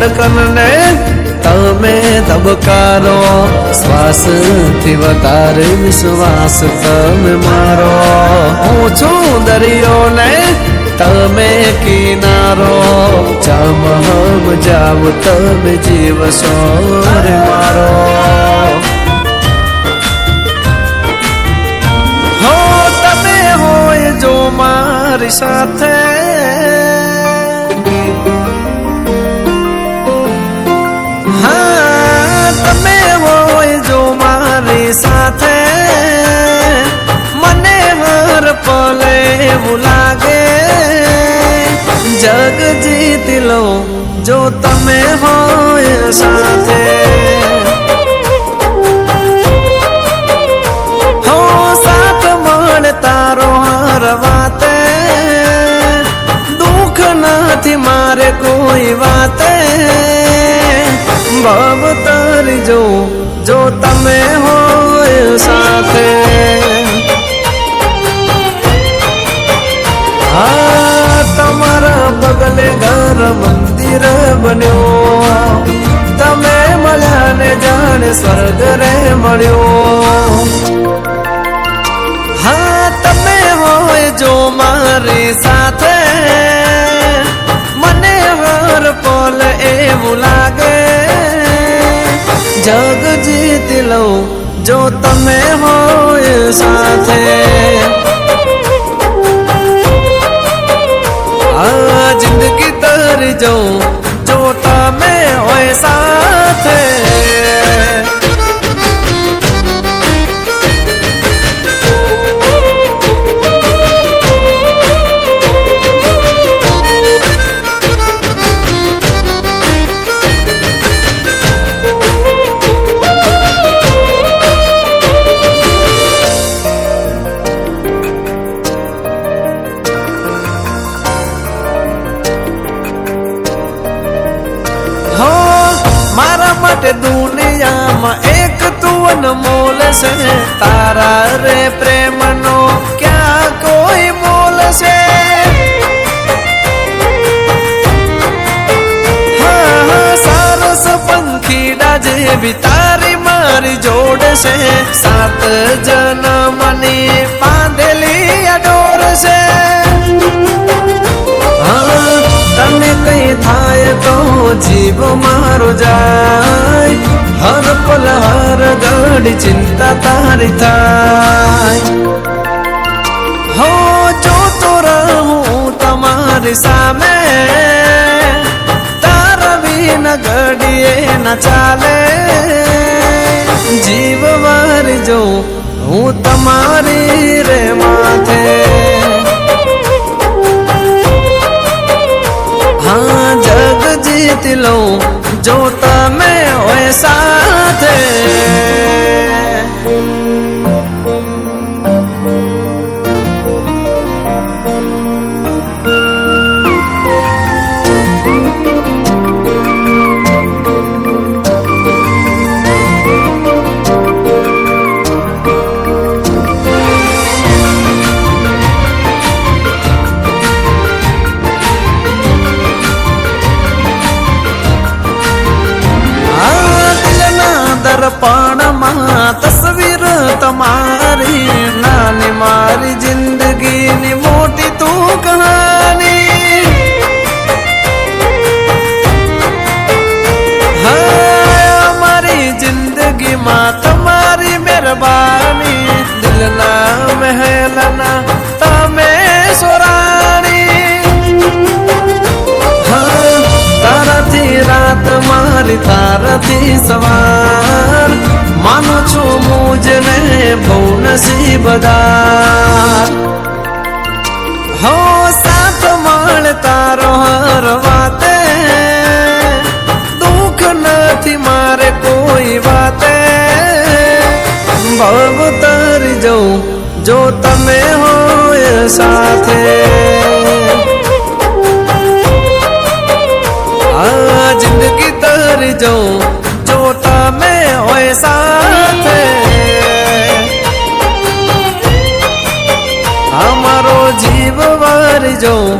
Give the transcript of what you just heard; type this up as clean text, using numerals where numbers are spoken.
ધડકન ને તમે ધબકારો, શ્વાસથી વધારે વિશ્વાસ તમે મારો. હું છું દરિયો ને તમે કિનારો, જામ જાવ તમે જીવશો રે મારો. હો તમે હોય જો મારી સાથે, હા તમે હોય જો મારી સાથે, મને હર પલે એવું લાગે જગ જીતી લો જો તમે હોય સાથે. હો સાથ મળે તારો હર વાતે, દુઃખ નથી મારે કોઈ વાતે. ભવ તારી જો તમે હોય સાથે. હા તમારા પગલે ઘર મંદિર બન્યો, તમે મળ્યા ને જાણે સ્વર્ગ રે મળ્યો. હા તમે હોય જો મારી સાથે, મને હર પલ એવું લાગે જગ જીતી લઉં જો તમે હોય સાથે. આ જિંદગી તરી જાઉં જો તમે હોય સાથે. મારા માટે દુનિયામાં એક તું અનમોલ છે, તારા રે પ્રેમનો ક્યાં કોઈ મોલ છે. હા સરસ પંખીડા જેવી તારી મારી જોડ છે, 7 જન્મની બાંધેલી અડોર છે. તને કઈ થાય તો જીવ મારો જાય, હર પલ હર ઘડી ચિંતા તારી થાય. હો જોતો રહું તમારી સામે, તારા વિના ઘડીએ ન ચાલે. જીવ વારી જાઉં હું તમારી રે માથે. હા જગ જીતી લઉં જો તમે હોય સાથે. દર્પણમાં તસવીર તમારી, નાની મારી જિંદગીની મોટી તું કહાની. હા મારી જિંદગીમાં તમારી મહેરબાની, દિલના મહેલના તમે સોરાણી. હા તારાથી રાત મારી તારાથી સવાર, માનું છું મુજને બહુ નસીબદાર. હો સાથ મળે તારો હર વાતે, દુઃખ નથી મારે કોઈ વાતે. ભવ તરી જાઉં જો તમે હોય સાથે. આ જિંદગી તરી જાઉં જો તમે હોય સાથે. અમારો જીવ વારી જાઉં